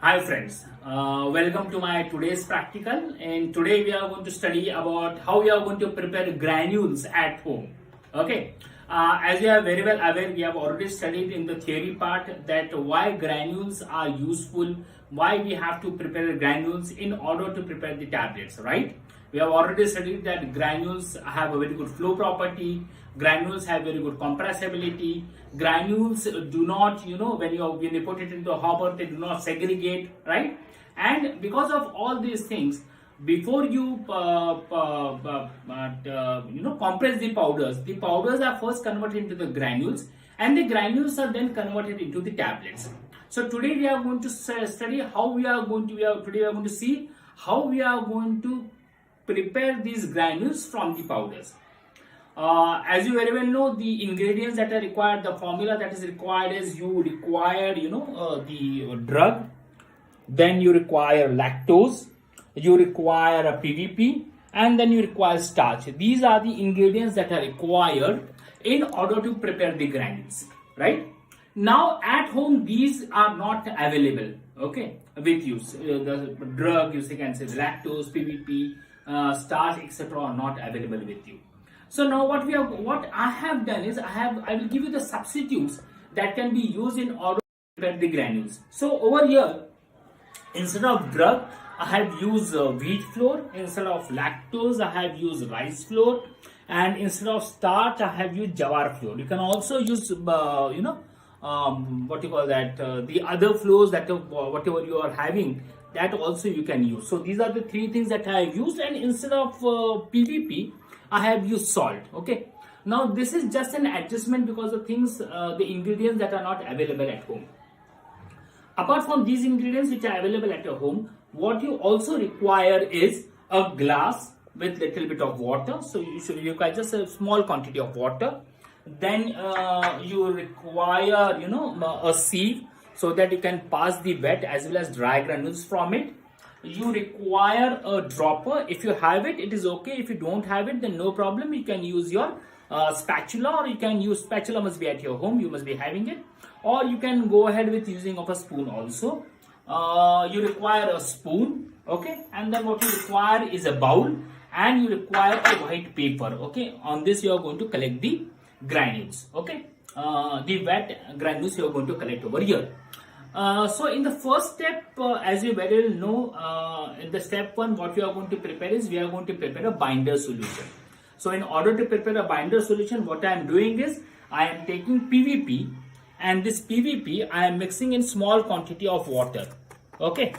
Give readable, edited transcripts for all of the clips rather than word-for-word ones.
Hi friends, welcome to my today's practical, and today we are going to study about how we are going to prepare granules at home. Okay, as you are very well aware, we have already studied in the theory part that why granules are useful, why we have to prepare granules in order to prepare the tablets, right? We have already studied that granules have a very good flow property, granules have very good compressibility, granules do not, when you put it into a hopper, they do not segregate, right? And because of all these things, before you compress the powders are first converted into the granules, and the granules are then converted into the tablets. So today we are going to study how today we are going to see how we are going to prepare these granules from the powders. As you very well know, the ingredients that are required, the formula that is required is you require, the drug, then you require lactose, you require a PVP, and then you require starch. These are the ingredients that are required in order to prepare the granules, right? Now at home, these are not available, okay, with you. The drug, you can say lactose, PVP, starch, etc. are not available with you. So now what I have done is I will give you the substitutes that can be used in order to prepare the granules. So over here, instead of drug, I have used wheat flour. Instead of lactose, I have used rice flour, and instead of starch, I have used jawar flour. You can also use the other flours that whatever you are having, that also you can use. So these are the three things that I have used, and instead of PVP, I have used salt. Okay. Now this is just an adjustment because of things, the ingredients that are not available at home. Apart from these ingredients which are available at your home, what you also require is a glass with little bit of water. So you require just a small quantity of water. Then you require a sieve so that you can pass the wet as well as dry granules from it. You require a dropper. If you have it, it is okay. If you don't have it, then no problem. You can use your spatula, or you can use spatula, must be at your home, you must be having it, or you can go ahead with using of a spoon also. You require a spoon, okay, and then what you require is a bowl, and you require a white paper. Okay, on this you are going to collect the granules. Okay, the wet granules you are going to collect over here. So in the first step, as you very well know, in the step one, what we are going to prepare is we are going to prepare a binder solution. So in order to prepare a binder solution, what I am doing is I am taking PVP, and this PVP I am mixing in small quantity of water. Okay.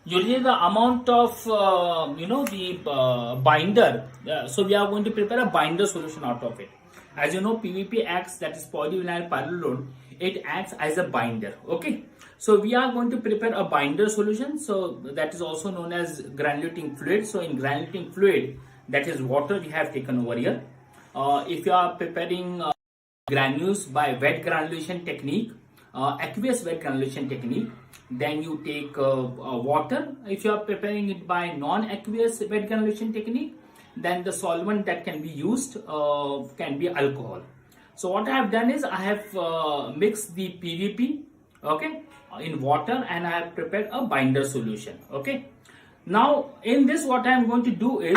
Usually the amount of the binder. So we are going to prepare a binder solution out of it. As you know, PVP acts, that is polyvinyl pyrrolone, it acts as a binder. Okay, so we are going to prepare a binder solution. So that is also known as granulating fluid. So in granulating fluid, that is water we have taken over here. If you are preparing granules by wet granulation technique, aqueous wet granulation technique, then you take water. If you are preparing it by non-aqueous wet granulation technique, then the solvent that can be used can be alcohol. So what I have done is I have mixed the PVP, okay, in water, and I have prepared a binder solution. Okay, now in this what I am going to do is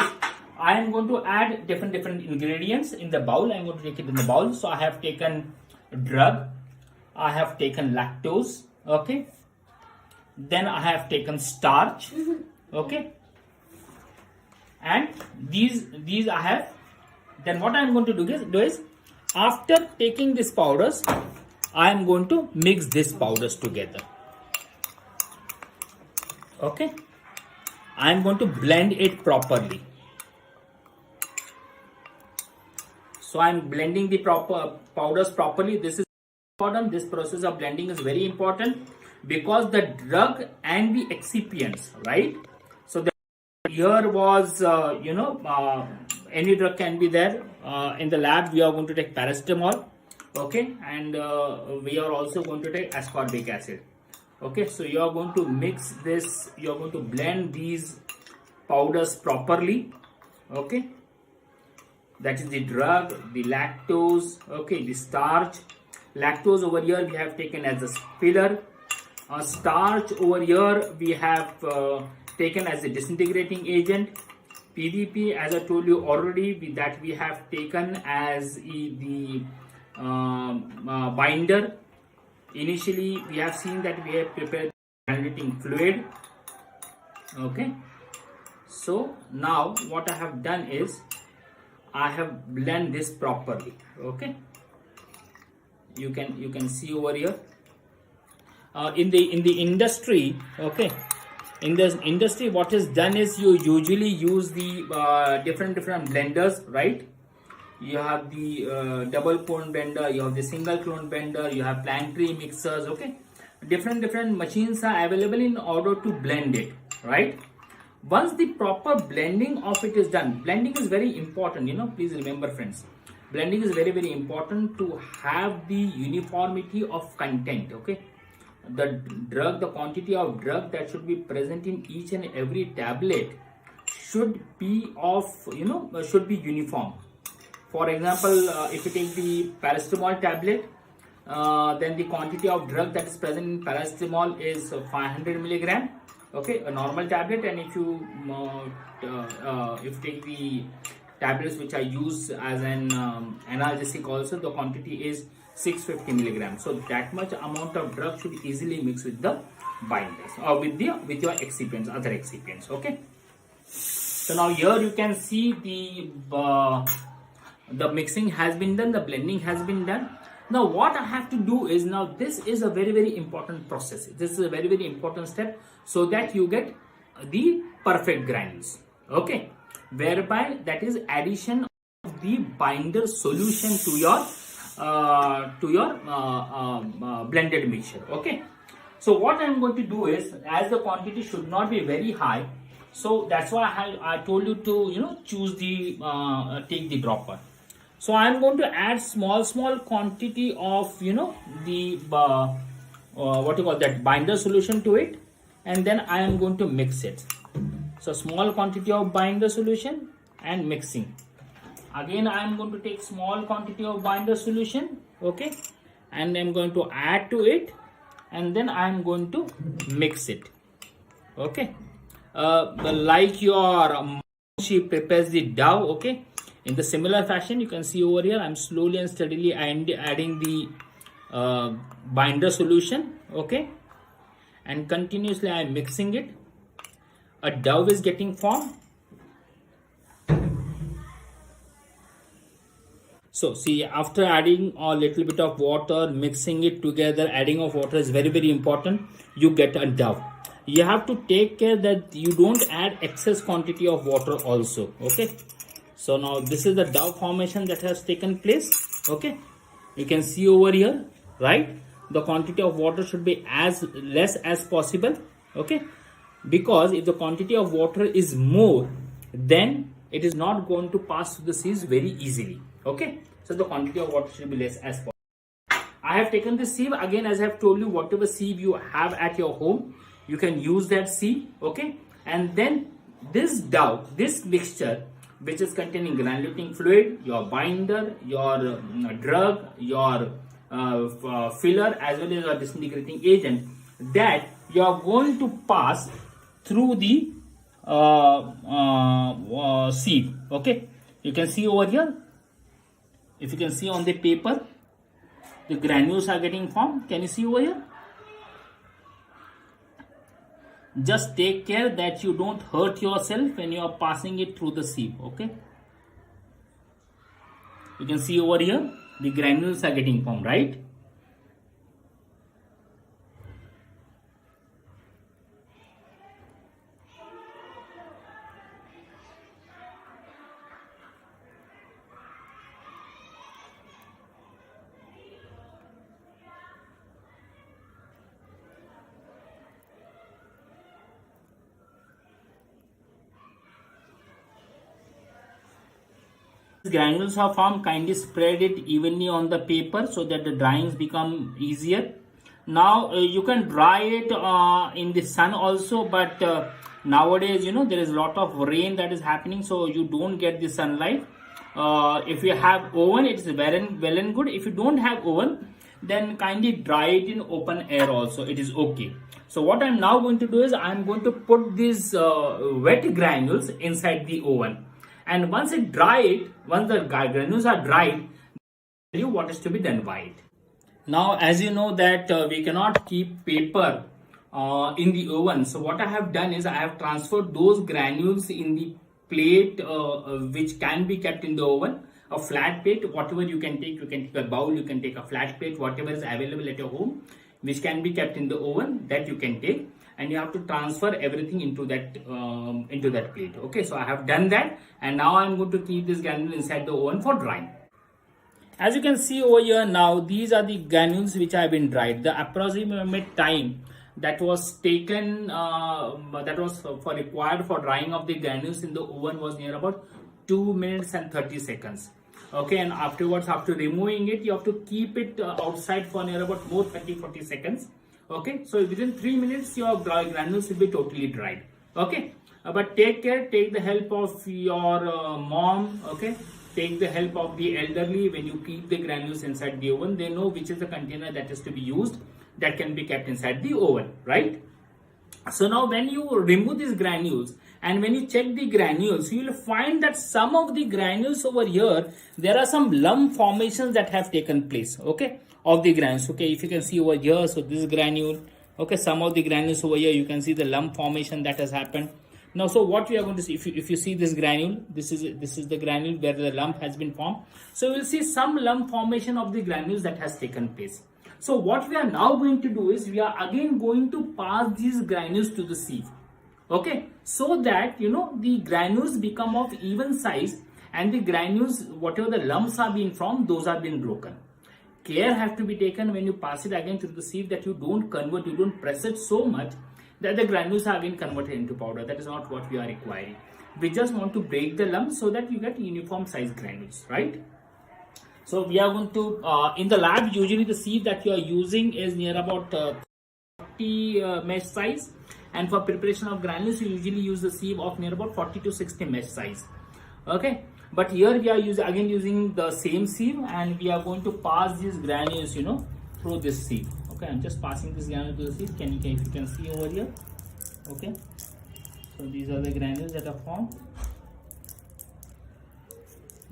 I am going to add different ingredients in the bowl. I am going to take it in the bowl. So I have taken drug, I have taken lactose, okay, then I have taken starch, okay, and these I have. Then what I am going to do is after taking these powders, I am going to mix these powders together. Okay, I am going to blend it properly. So I am blending the powders properly. This is important. This process of blending is very important because the drug and the excipients, right? So here was any drug can be there. In the lab we are going to take paracetamol, okay, and we are also going to take ascorbic acid. Okay, so you are going to mix this, you are going to blend these powders properly. Okay, that is the drug, the lactose, okay, the starch. Lactose over here we have taken as a filler, Starch over here we have taken as a disintegrating agent. PVP, as I told you already, that we have taken as the binder. Initially we have seen that we have prepared granulating fluid. Okay, so now what I have done is I have blend this properly. Okay, you can see over here. In the industry, okay, in this industry, what is done is you usually use the different blenders, right? You have the double cone blender, you have the single clone blender, you have planetary mixers. Okay, different machines are available in order to blend it, right? Once the proper blending of it is done, blending is very important, please remember, friends, blending is very important to have the uniformity of content. Okay, the quantity of drug that should be present in each and every tablet should be should be uniform. For example, if you take the paracetamol tablet, then the quantity of drug that is present in paracetamol is 500 milligram. Okay, a normal tablet. And if you take the tablets which are used as an analgesic also, the quantity is 650 milligrams. So that much amount of drug should easily mix with the binders or with your excipients, other excipients. Okay, so now here you can see the mixing has been done, the blending has been done. Now what I have to do is, now this is a very important process. This is a very important step, so that you get the perfect granules. Okay, whereby that is addition of the binder solution to your blended mixture. Okay, so what I'm going to do is, as the quantity should not be very high, so that's why I told you to choose the take the dropper. So I'm going to add small quantity of the what you call that binder solution to it, and then I am going to mix it. So small quantity of binder solution and mixing. Again I am going to take small quantity of binder solution, okay, and I'm going to add to it, and then I am going to mix it. Okay, like your she prepares the dough. Okay, in the similar fashion, you can see over here I'm slowly and steadily adding the binder solution. Okay, and continuously I'm mixing it. A dough is getting formed. So see, after adding a little bit of water, mixing it together, adding of water is very important. You get a dough. You have to take care that you don't add excess quantity of water also. Okay, so now this is the dough formation that has taken place. Okay, you can see over here, right? The quantity of water should be as less as possible. Okay, because if the quantity of water is more, then it is not going to pass through the sieves very easily. Okay, so the quantity of water should be less as possible. I have taken the sieve. Again, as I have told you, whatever sieve you have at your home, you can use that sieve. Okay, and then this dough, this mixture which is containing granulating fluid, your binder, your drug, your filler, as well as your disintegrating agent, that you are going to pass through the sieve. Okay, you can see over here, if you can see on the paper, the granules are getting formed. Can you see over here? Just take care that you don't hurt yourself when you are passing it through the sieve. Okay, you can see over here the granules are getting formed, right? Granules are formed, kindly spread it evenly on the paper so that the dryings become easier. Now you can dry it in the sun also, but nowadays there is a lot of rain that is happening, so you don't get the sunlight. If you have oven, it is well and good. If you don't have oven, then kindly dry it in open air also, it is okay. So what I'm now going to do is I'm going to put these wet granules inside the oven, and once the granules are dried, you what is to be done by it. Now, as you know that we cannot keep paper in the oven, so what I have done is I have transferred those granules in the plate which can be kept in the oven, a flat plate, whatever you can take a bowl, you can take a flat plate, whatever is available at your home which can be kept in the oven, that you can take, and you have to transfer everything into that plate. Okay, so I have done that, and now I'm going to keep this granule inside the oven for drying. As you can see over here now, these are the granules which have been dried. The approximate time that was taken, that was for required for drying of the granules in the oven was near about 2 minutes and 30 seconds. Okay, and afterwards, after removing it, you have to keep it outside for near about more 30-40 seconds. Okay, so within 3 minutes, your granules will be totally dried. Okay, but take care, take the help of your mom. Okay, take the help of the elderly when you keep the granules inside the oven. They know which is the container that is to be used, that can be kept inside the oven, right? So now when you remove these granules and when you check the granules, you will find that some of the granules over here, there are some lump formations that have taken place, okay, of the granules. Okay, if you can see over here, so this granule, okay, some of the granules over here, you can see the lump formation that has happened. Now, so what we are going to see, if you see this granule, this is the granule where the lump has been formed. So we'll see some lump formation of the granules that has taken place. So what we are now going to do is we are again going to pass these granules to the sieve. Okay, so that the granules become of even size, and the granules, whatever the lumps are being formed, those are being broken. Care have to be taken when you pass it again through the sieve that you don't press it so much that the granules are again converted into powder. That is not what we are requiring. We just want to break the lumps so that you get uniform size granules, right? So we are going to, in the lab, usually the sieve that you are using is near about 40 mesh size. And for preparation of granules, you usually use the sieve of near about 40 to 60 mesh size. Okay. But here we are using the same sieve, and we are going to pass these granules, through this sieve. Okay. I'm just passing this granule to the sieve. If you can see over here. Okay. So these are the granules that are formed.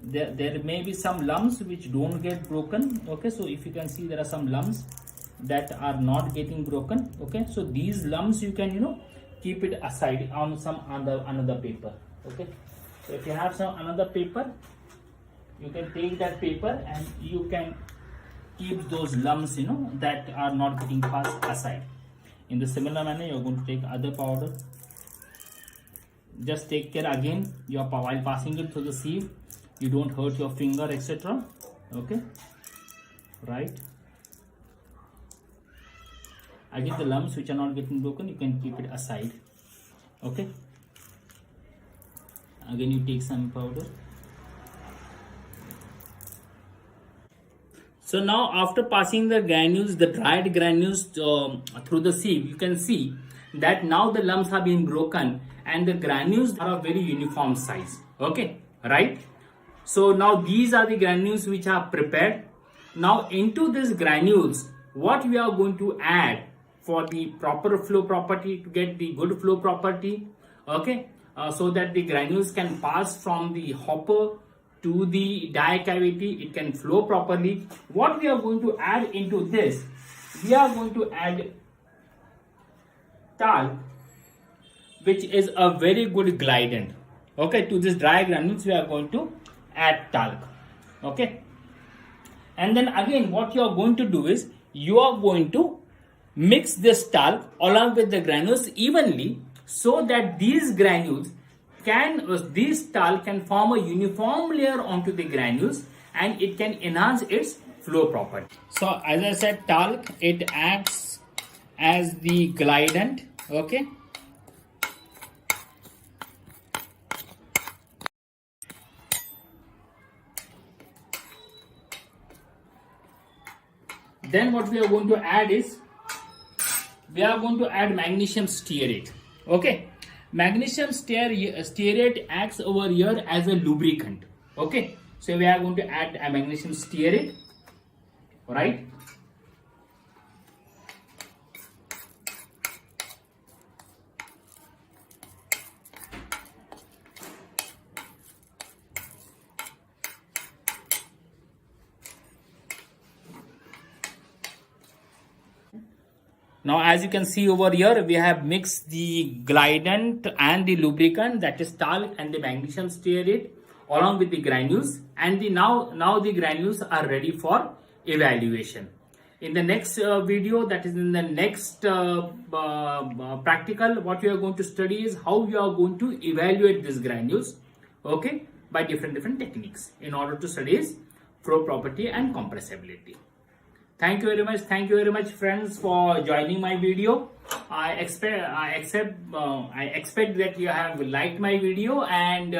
There may be some lumps which don't get broken. Okay, so if you can see, there are some lumps that are not getting broken. Okay, so these lumps you can keep it aside on some another paper. Okay, so if you have some another paper, you can take that paper and you can keep those lumps that are not getting passed aside. In the similar manner, you are going to take other powder. Just take care again, while passing it through the sieve, you don't hurt your finger, etc. Okay, right? Again, the lumps which are not getting broken, you can keep it aside. Okay, again you take some powder. So now, after passing the granules, the dried granules through the sieve, you can see that now the lumps are being broken and the granules are of very uniform size. Okay, right? So now these are the granules which are prepared. Now into these granules, what we are going to add for the proper flow property, to get the good flow property, okay, so that the granules can pass from the hopper to the die cavity, it can flow properly. What we are going to add into this, we are going to add talc, which is a very good glidant. Okay, to this dry granules we are going to add talc. Okay, and then again what you are going to do is you are going to mix this talc along with the granules evenly, so that these talc can form a uniform layer onto the granules and it can enhance its flow property. So as I said, talc, it acts as the glidant. Okay, then what we are going to add is we are going to add magnesium stearate. Okay, magnesium stearate acts over here as a lubricant. Okay, so we are going to add a magnesium stearate, right? Now, as you can see over here, we have mixed the glidant and the lubricant, that is talc and the magnesium stearate, along with the granules. And now the granules are ready for evaluation. In the next video, that is in the next practical, what you are going to study is how you are going to evaluate these granules, okay, by different techniques in order to study flow property and compressibility. Thank you very much. Thank you very much, friends, for joining my video. I expect that you have liked my video, and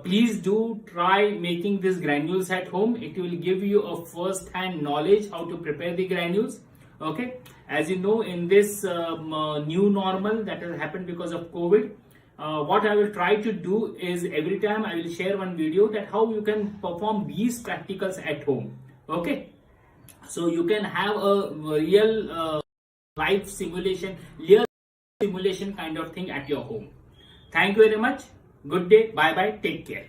please do try making these granules at home. It will give you a first-hand knowledge how to prepare the granules. Okay, as you know, in this new normal that has happened because of COVID, what I will try to do is every time I will share one video that how you can perform these practicals at home. Okay. So you can have a real life simulation, real simulation kind of thing at your home. Thank you very much. Good day. Bye bye. Take care.